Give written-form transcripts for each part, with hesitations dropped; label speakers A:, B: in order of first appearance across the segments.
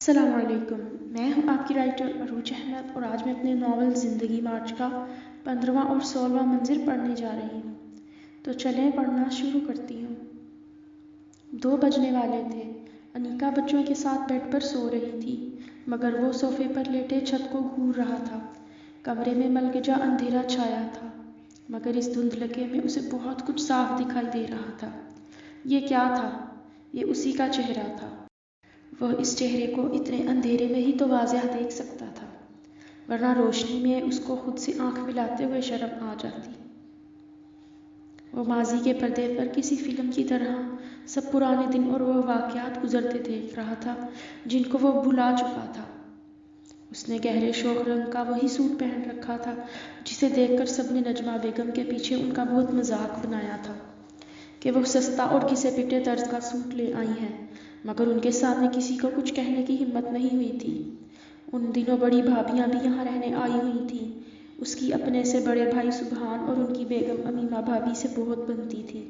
A: السلام علیکم، میں ہوں آپ کی رائٹر عروج احمد اور آج میں اپنے ناول زندگی مارچ کا 15واں اور 16واں منظر پڑھنے جا رہی ہوں۔ تو چلیں پڑھنا شروع کرتی ہوں۔ 2 بجنے والے تھے۔ انیکا بچوں کے ساتھ بیڈ پر سو رہی تھی مگر وہ صوفے پر لیٹے چھت کو گھور رہا تھا۔ کمرے میں ملگجا اندھیرا چھایا تھا مگر اس دھندلکے میں اسے بہت کچھ صاف دکھائی دے رہا تھا۔ یہ کیا تھا؟ یہ اسی کا چہرہ تھا۔ وہ اس چہرے کو اتنے اندھیرے میں ہی تو واضح دیکھ سکتا تھا، ورنہ روشنی میں اس کو خود سے آنکھ ملاتے ہوئے شرم آ جاتی۔ وہ ماضی کے پردے پر کسی فلم کی طرح سب پرانے دن اور وہ واقعات گزرتے دیکھ رہا تھا جن کو وہ بھلا چکا تھا۔ اس نے گہرے شوخ رنگ کا وہی سوٹ پہن رکھا تھا جسے دیکھ کر سب نے نجمہ بیگم کے پیچھے ان کا بہت مذاق بنایا تھا کہ وہ سستا اور گھسے پٹے طرز کا سوٹ لے آئی ہیں، مگر ان کے سامنے کسی کو کچھ کہنے کی ہمت نہیں ہوئی تھی۔ ان دنوں بڑی بھابیاں بھی یہاں رہنے آئی ہوئی تھیں۔ اس کی اپنے سے بڑے بھائی سبحان اور ان کی بیگم امیمہ بھابی سے بہت بنتی تھی۔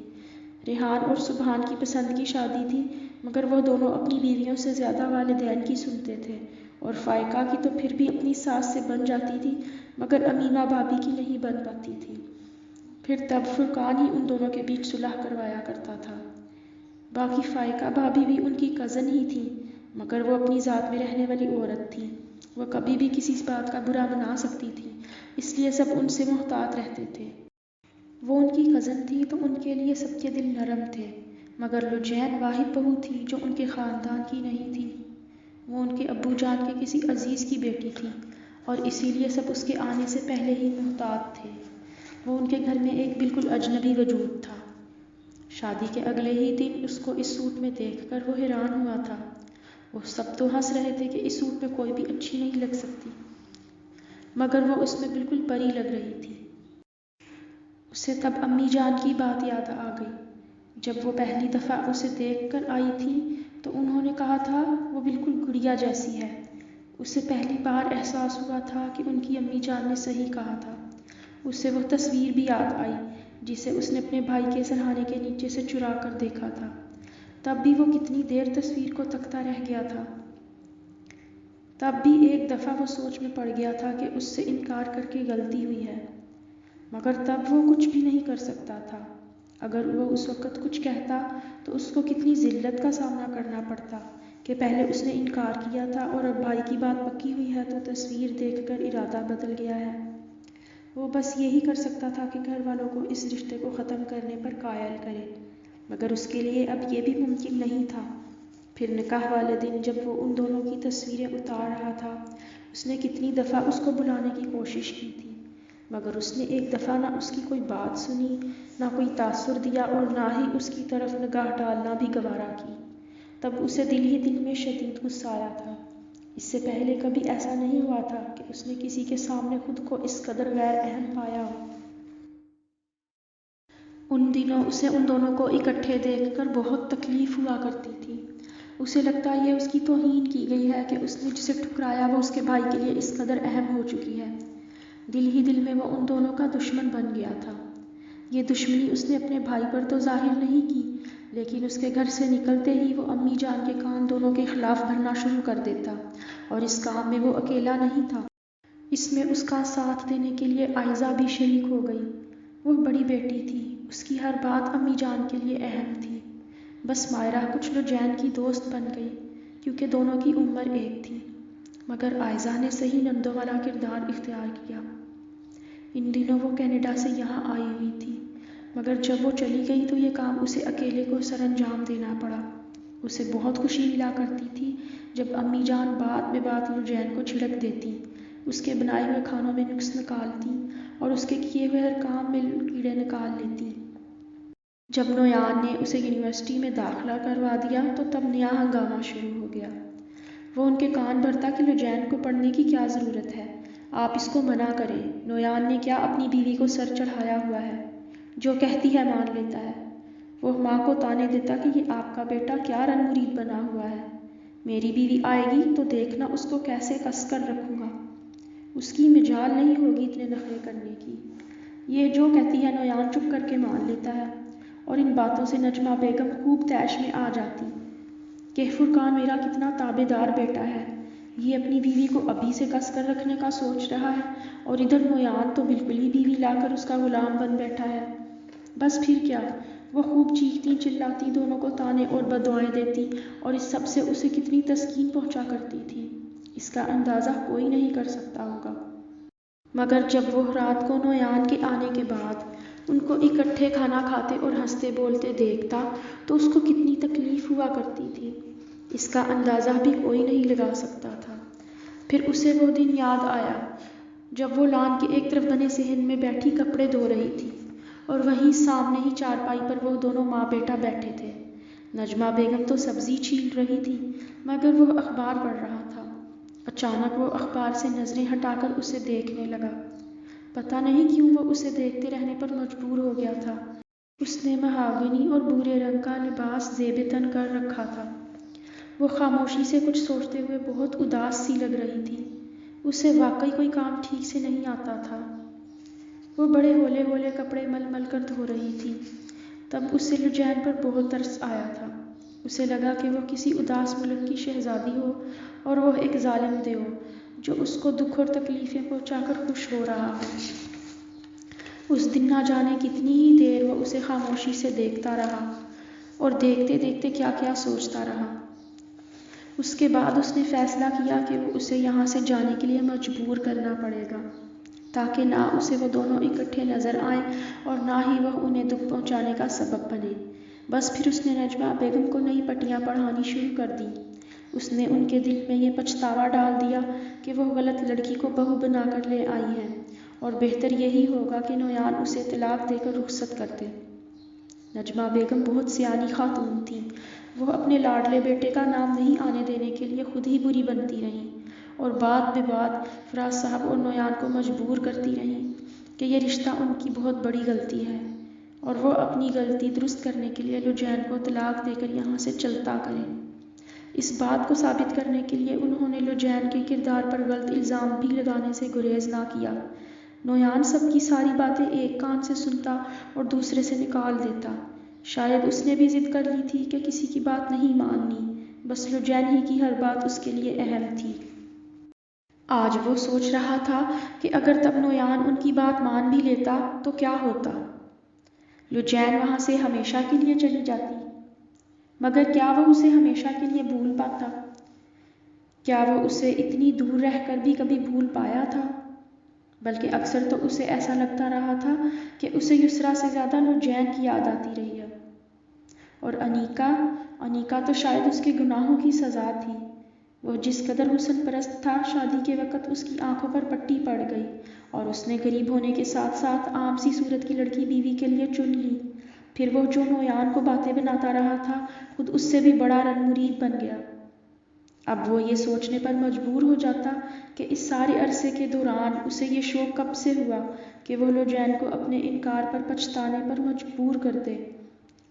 A: ریحان اور سبحان کی پسند کی شادی تھی مگر وہ دونوں اپنی بیویوں سے زیادہ والدین کی سنتے تھے اور فائقہ کی تو پھر بھی اپنی ساس سے بن جاتی تھی مگر امیمہ بھابی کی نہیں بن پاتی تھی۔ پھر تب فرقان ہی ان دونوں کے بیچ صلح کروایا کرتا تھا۔ باقی فائقہ بھابی بھی ان کی کزن ہی تھی مگر وہ اپنی ذات میں رہنے والی عورت تھی۔ وہ کبھی بھی کسی بات کا برا بنا سکتی تھی، اس لیے سب ان سے محتاط رہتے تھے۔ وہ ان کی کزن تھی تو ان کے لیے سب کے دل نرم تھے مگر لجین واحد بہو تھی جو ان کے خاندان کی نہیں تھی۔ وہ ان کے ابو جان کے کسی عزیز کی بیٹی تھی اور اسی لیے سب اس کے آنے سے پہلے ہی محتاط تھے۔ وہ ان کے گھر میں ایک بالکل اجنبی وجود تھا۔ شادی کے اگلے ہی دن اس کو اس سوٹ میں دیکھ کر وہ حیران ہوا تھا۔ وہ سب تو ہنس رہے تھے کہ اس سوٹ میں کوئی بھی اچھی نہیں لگ سکتی مگر وہ اس میں بالکل پری لگ رہی تھی۔ اسے تب امی جان کی بات یاد آ گئی۔ جب وہ پہلی دفعہ اسے دیکھ کر آئی تھی تو انہوں نے کہا تھا وہ بالکل گڑیا جیسی ہے۔ اسے پہلی بار احساس ہوا تھا کہ ان کی امی جان نے صحیح کہا تھا۔ اسے وہ تصویر بھی یاد آئی جسے اس نے اپنے بھائی کے سرہانے کے نیچے سے چرا کر دیکھا تھا۔ تب بھی وہ کتنی دیر تصویر کو تکتا رہ گیا تھا۔ تب بھی ایک دفعہ وہ سوچ میں پڑ گیا تھا کہ اس سے انکار کر کے غلطی ہوئی ہے مگر تب وہ کچھ بھی نہیں کر سکتا تھا۔ اگر وہ اس وقت کچھ کہتا تو اس کو کتنی ذلت کا سامنا کرنا پڑتا کہ پہلے اس نے انکار کیا تھا اور اب بھائی کی بات پکی ہوئی ہے تو تصویر دیکھ کر ارادہ بدل گیا ہے۔ وہ بس یہی کر سکتا تھا کہ گھر والوں کو اس رشتے کو ختم کرنے پر قائل کرے مگر اس کے لیے اب یہ بھی ممکن نہیں تھا۔ پھر نکاح والے دن جب وہ ان دونوں کی تصویریں اتار رہا تھا اس نے کتنی دفعہ اس کو بلانے کی کوشش کی تھی مگر اس نے ایک دفعہ نہ اس کی کوئی بات سنی، نہ کوئی تاثر دیا اور نہ ہی اس کی طرف نگاہ ڈالنا بھی گوارا کی۔ تب اسے دل ہی دل میں شدید غصہ آیا تھا۔ اس سے پہلے کبھی ایسا نہیں ہوا تھا کہ اس نے کسی کے سامنے خود کو اس قدر غیر اہم پایا ہو۔ ان دنوں اسے ان دونوں کو اکٹھے دیکھ کر بہت تکلیف ہوا کرتی تھی۔ اسے لگتا یہ اس کی توہین کی گئی ہے کہ اس نے جسے ٹھکرایا وہ اس کے بھائی کے لیے اس قدر اہم ہو چکی ہے۔ دل ہی دل میں وہ ان دونوں کا دشمن بن گیا تھا۔ یہ دشمنی اس نے اپنے بھائی پر تو ظاہر نہیں کی لیکن اس کے گھر سے نکلتے ہی وہ امی جان کے کان دونوں کے خلاف بھرنا شروع کر دیتا اور اس کام میں وہ اکیلا نہیں تھا۔ اس میں اس کا ساتھ دینے کے لیے آئزہ بھی شریک ہو گئی۔ وہ بڑی بیٹی تھی، اس کی ہر بات امی جان کے لیے اہم تھی۔ بس مائرہ کچھ لجین کی دوست بن گئی کیونکہ دونوں کی عمر ایک تھی مگر آئزہ نے صحیح نندوں والا کردار اختیار کیا۔ ان دنوں وہ کینیڈا سے یہاں آئی ہوئی تھی مگر جب وہ چلی گئی تو یہ کام اسے اکیلے کو سر انجام دینا پڑا۔ اسے بہت خوشی ملا کرتی تھی جب امی جان بات بے بات لجین کو چھڑک دیتی، اس کے بنائے ہوئے کھانوں میں نقص نکالتی اور اس کے کیے ہوئے ہر کام میں کیڑے نکال لیتی۔ جب نویان نے اسے یونیورسٹی میں داخلہ کروا دیا تو تب نیا ہنگامہ شروع ہو گیا۔ وہ ان کے کان بھرتا کہ لجین کو پڑھنے کی کیا ضرورت ہے، آپ اس کو منع کریں۔ نویان نے کیا اپنی بیوی کو سر چڑھایا ہوا ہے، جو کہتی ہے مان لیتا ہے۔ وہ ماں کو طعنے دیتا کہ یہ آپ کا بیٹا کیا رن مرید بنا ہوا ہے، میری بیوی آئے گی تو دیکھنا اس کو کیسے کس کر رکھوں گا، اس کی مجال نہیں ہوگی اتنے نخرے کرنے کی۔ یہ جو کہتی ہے نویان چپ کر کے مان لیتا ہے اور ان باتوں سے نجمہ بیگم خوب طیش میں آ جاتی۔ کہ فرقان میرا کتنا تابع دار بیٹا ہے، یہ اپنی بیوی کو ابھی سے کس کر رکھنے کا سوچ رہا ہے، اور ادھر نویان تو بالکل ہی بیوی لا کر اس کا غلام بن بیٹھا ہے۔ بس پھر کیا، وہ خوب چیختی چلاتی، دونوں کو طعنے اور بددعائیں دیتی، اور اس سب سے اسے کتنی تسکین پہنچا کرتی تھی، اس کا اندازہ کوئی نہیں کر سکتا ہوگا۔ مگر جب وہ رات کو نویان کے آنے کے بعد ان کو اکٹھے کھانا کھاتے اور ہنستے بولتے دیکھتا تو اس کو کتنی تکلیف ہوا کرتی تھی، اس کا اندازہ بھی کوئی نہیں لگا سکتا تھا۔ پھر اسے وہ دن یاد آیا جب وہ لان کے ایک طرف بنے صحن میں بیٹھی کپڑے دھو رہی تھی، اور وہیں سامنے ہی چارپائی پر وہ دونوں ماں بیٹا بیٹھے تھے۔ نجمہ بیگم تو سبزی چھیل رہی تھی، مگر وہ اخبار پڑھ رہا تھا۔ اچانک وہ اخبار سے نظریں ہٹا کر اسے دیکھنے لگا۔ پتہ نہیں کیوں وہ اسے دیکھتے رہنے پر مجبور ہو گیا تھا۔ اس نے مہاگنی اور بھورے رنگ کا لباس زیب تن کر رکھا تھا۔ وہ خاموشی سے کچھ سوچتے ہوئے بہت اداس سی لگ رہی تھی۔ اسے واقعی کوئی کام ٹھیک سے نہیں آتا تھا۔ وہ بڑے ہولے ہولے کپڑے مل مل کر دھو رہی تھی۔ تب اسے لجین پر بہت ترس آیا تھا۔ اسے لگا کہ وہ کسی اداس ملک کی شہزادی ہو اور وہ ایک ظالم دیو جو اس کو دکھ اور تکلیفیں پہنچا کر خوش ہو رہا ہو۔ اس دن نہ جانے کتنی ہی دیر وہ اسے خاموشی سے دیکھتا رہا، اور دیکھتے دیکھتے کیا کیا سوچتا رہا۔ اس کے بعد اس نے فیصلہ کیا کہ وہ اسے یہاں سے جانے کے لیے مجبور کرنا پڑے گا، تاکہ نہ اسے وہ دونوں اکٹھے نظر آئیں اور نہ ہی وہ انہیں دکھ پہنچانے کا سبب بنے۔ بس پھر اس نے نجمہ بیگم کو نئی پٹیاں پڑھانی شروع کر دی۔ اس نے ان کے دل میں یہ پچھتاوا ڈال دیا کہ وہ غلط لڑکی کو بہو بنا کر لے آئی ہیں، اور بہتر یہی ہوگا کہ نویان اسے طلاق دے کر رخصت کر دے۔ نجمہ بیگم بہت سیانی خاتون تھیں۔ وہ اپنے لاڈلے بیٹے کا نام نہیں آنے دینے کے لیے خود ہی بری بنتی رہیں، اور بات بے بات فراز صاحب اور نویان کو مجبور کرتی رہیں کہ یہ رشتہ ان کی بہت بڑی غلطی ہے، اور وہ اپنی غلطی درست کرنے کے لیے لجین کو طلاق دے کر یہاں سے چلتا کریں۔ اس بات کو ثابت کرنے کے لیے انہوں نے لجین کے کردار پر غلط الزام بھی لگانے سے گریز نہ کیا۔ نویان سب کی ساری باتیں ایک کان سے سنتا اور دوسرے سے نکال دیتا۔ شاید اس نے بھی ضد کر لی تھی کہ کسی کی بات نہیں ماننی، بس لجین ہی کی ہر بات اس کے لیے اہم تھی۔ آج وہ سوچ رہا تھا کہ اگر تب نویان ان کی بات مان بھی لیتا تو کیا ہوتا؟ لجین وہاں سے ہمیشہ کے لیے چلی جاتی، مگر کیا وہ اسے ہمیشہ کے لیے بھول پاتا؟ کیا وہ اسے اتنی دور رہ کر بھی کبھی بھول پایا تھا؟ بلکہ اکثر تو اسے ایسا لگتا رہا تھا کہ اسے یسریٰ سے زیادہ لجین کی یاد آتی رہی ہے۔ اور انیکا تو شاید اس کے گناہوں کی سزا تھی۔ وہ جس قدر حسن پرست تھا، شادی کے وقت اس کی آنکھوں پر پٹی پڑ گئی، اور اس نے غریب ہونے کے ساتھ ساتھ عام سی صورت کی لڑکی بیوی کے لیے چن لی۔ پھر وہ جو نویان کو باتیں بناتا رہا تھا، خود اس سے بھی بڑا رن مرید بن گیا۔ اب وہ یہ سوچنے پر مجبور ہو جاتا کہ اس سارے عرصے کے دوران اسے یہ شوق کب سے ہوا کہ وہ لجین کو اپنے انکار پر پچھتانے پر مجبور کر دے،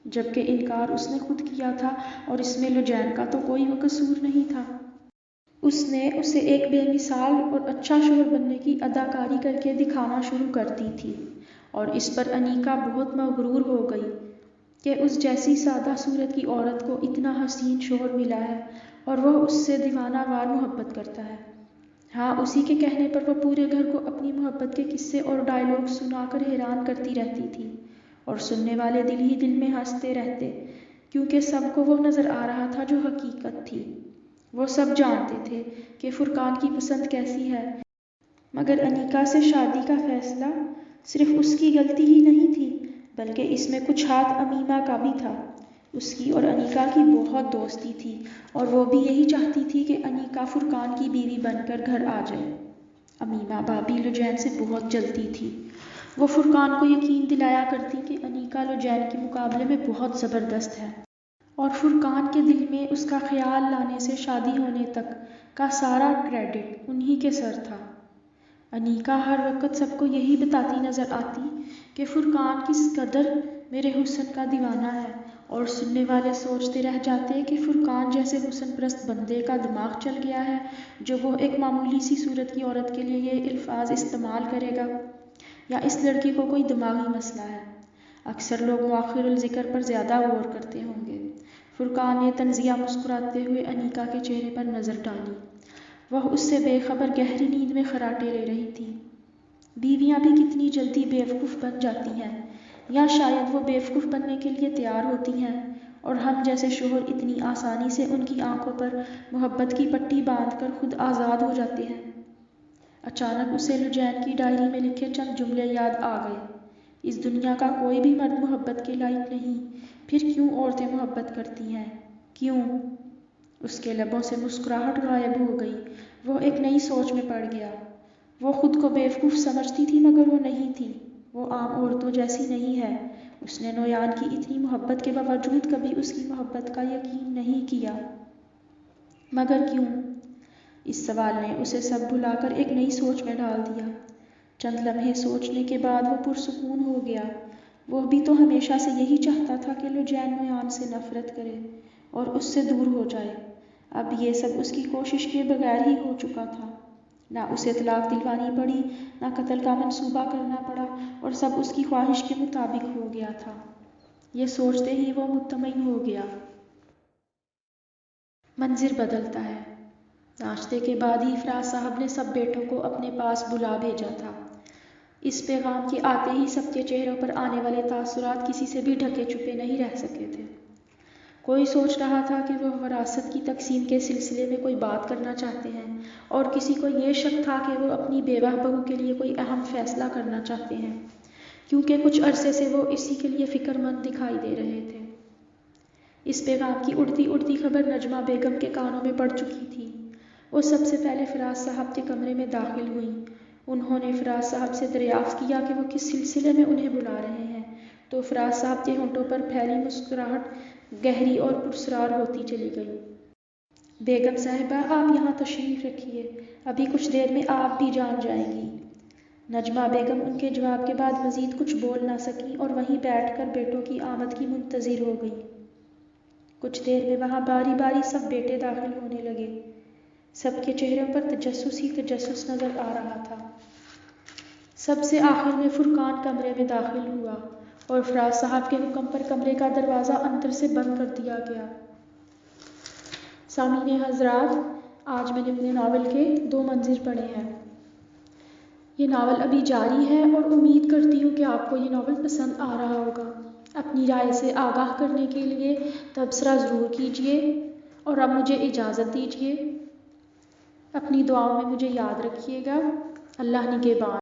A: جبکہ انکار اس نے خود کیا تھا اور اس میں لجین کا تو کوئی قصور نہیں تھا۔ اس نے اسے ایک بے مثال اور اچھا شوہر بننے کی اداکاری کر کے دکھانا شروع کر دی تھی، اور اس پر انیکا بہت مغرور ہو گئی کہ اس جیسی سادہ صورت کی عورت کو اتنا حسین شوہر ملا ہے اور وہ اس سے دیوانہ وار محبت کرتا ہے۔ ہاں، اسی کے کہنے پر وہ پورے گھر کو اپنی محبت کے قصے اور ڈائیلاگ سنا کر حیران کرتی رہتی تھی، اور سننے والے دل ہی دل میں ہنستے رہتے، کیونکہ سب کو وہ نظر آ رہا تھا جو حقیقت تھی۔ وہ سب جانتے تھے کہ فرقان کی پسند کیسی ہے، مگر انیکا سے شادی کا فیصلہ صرف اس کی غلطی ہی نہیں تھی، بلکہ اس میں کچھ ہاتھ امیمہ کا بھی تھا۔ اس کی اور انیکا کی بہت دوستی تھی، اور وہ بھی یہی چاہتی تھی کہ انیکا فرقان کی بیوی بن کر گھر آ جائے۔ امیمہ بھابھی لجین سے بہت جلتی تھی۔ وہ فرقان کو یقین دلایا کرتی کہ انیکا لجین کے مقابلے میں بہت زبردست ہے، اور فرقان کے دل میں اس کا خیال لانے سے شادی ہونے تک کا سارا کریڈٹ انہی کے سر تھا۔ انیکا ہر وقت سب کو یہی بتاتی نظر آتی کہ فرقان کس قدر میرے حسن کا دیوانہ ہے، اور سننے والے سوچتے رہ جاتے کہ فرقان جیسے حسن پرست بندے کا دماغ چل گیا ہے جو وہ ایک معمولی سی صورت کی عورت کے لیے یہ الفاظ استعمال کرے گا، یا اس لڑکی کو کوئی دماغی مسئلہ ہے۔ اکثر لوگ مؤخر الذکر پر زیادہ غور کرتے ہوں گے۔ فرقان نے تنزیہ مسکراتے ہوئے انیکا کے چہرے پر نظر ڈالی۔ وہ اس سے بے خبر گہری نیند میں خراٹے لے رہی تھی۔ بیویاں بھی کتنی جلدی بیوقوف بن جاتی ہیں، یا شاید وہ بیوقوف بننے کے لیے تیار ہوتی ہیں، اور ہم جیسے شوہر اتنی آسانی سے ان کی آنکھوں پر محبت کی پٹی باندھ کر خود آزاد ہو جاتے ہیں۔ اچانک اسے لجین کی ڈائری میں لکھے چند جملے یاد آ گئے۔ اس دنیا کا کوئی بھی مرد محبت کے لائق نہیں، پھر کیوں عورتیں محبت کرتی ہیں؟ کیوں؟ اس کے لبوں سے مسکراہٹ غائب ہو گئی۔ وہ ایک نئی سوچ میں پڑ گیا۔ وہ خود کو بیوقوف سمجھتی تھی مگر وہ نہیں تھی۔ وہ عام عورتوں جیسی نہیں ہے۔ اس نے نویان کی اتنی محبت کے باوجود کبھی اس کی محبت کا یقین نہیں کیا۔ مگر کیوں؟ اس سوال نے اسے سب بھلا کر ایک نئی سوچ میں ڈال دیا۔ چند لمحے سوچنے کے بعد وہ پرسکون ہو گیا۔ وہ بھی تو ہمیشہ سے یہی چاہتا تھا کہ لجین نویان سے نفرت کرے اور اس سے دور ہو جائے۔ اب یہ سب اس کی کوشش کے بغیر ہی ہو چکا تھا۔ نہ اسے طلاق دلوانی پڑی، نہ قتل کا منصوبہ کرنا پڑا، اور سب اس کی خواہش کے مطابق ہو گیا تھا۔ یہ سوچتے ہی وہ مطمئن ہو گیا۔ منظر بدلتا ہے۔ ناشتے کے بعد ہی فراز صاحب نے سب بیٹوں کو اپنے پاس بلا بھیجا تھا۔ اس پیغام کے آتے ہی سب کے چہروں پر آنے والے تاثرات کسی سے بھی ڈھکے چھپے نہیں رہ سکے تھے۔ کوئی سوچ رہا تھا کہ وہ وراثت کی تقسیم کے سلسلے میں کوئی بات کرنا چاہتے ہیں، اور کسی کو یہ شک تھا کہ وہ اپنی بیوہ بہو کے لیے کوئی اہم فیصلہ کرنا چاہتے ہیں، کیونکہ کچھ عرصے سے وہ اسی کے لیے فکر مند دکھائی دے رہے تھے۔ اس پیغام کی اڑتی اڑتی خبر نجمہ بیگم کے کانوں میں پڑ چکی تھی۔ وہ سب سے پہلے فراز صاحب کے کمرے میں داخل ہوئیں۔ انہوں نے فراز صاحب سے دریافت کیا کہ وہ کس سلسلے میں انہیں بلا رہے ہیں، تو فراز صاحب کے ہونٹوں پر پھیلی مسکراہٹ گہری اور پراسرار ہوتی چلی گئی۔ بیگم صاحبہ، آپ یہاں تشریف رکھیے، ابھی کچھ دیر میں آپ بھی جان جائیں گی۔ نجمہ بیگم ان کے جواب کے بعد مزید کچھ بول نہ سکیں اور وہیں بیٹھ کر بیٹوں کی آمد کی منتظر ہو گئیں۔ کچھ دیر میں وہاں باری باری سب بیٹے داخل ہونے لگے۔ سب کے چہروں پر تجسس ہی تجسس نظر آ رہا تھا۔ سب سے آخر میں فرقان کمرے میں داخل ہوا اور فراز صاحب کے حکم پر کمرے کا دروازہ اندر سے بند کر دیا گیا۔ سامعین حضرات، آج میں نے اپنے ناول کے 2 منظر پڑھے ہیں۔ یہ ناول ابھی جاری ہے اور امید کرتی ہوں کہ آپ کو یہ ناول پسند آ رہا ہوگا۔ اپنی رائے سے آگاہ کرنے کے لیے تبصرہ ضرور کیجیے، اور اب مجھے اجازت دیجیے۔ اپنی دعاؤں میں مجھے یاد رکھیے گا۔ اللہ نگہبان۔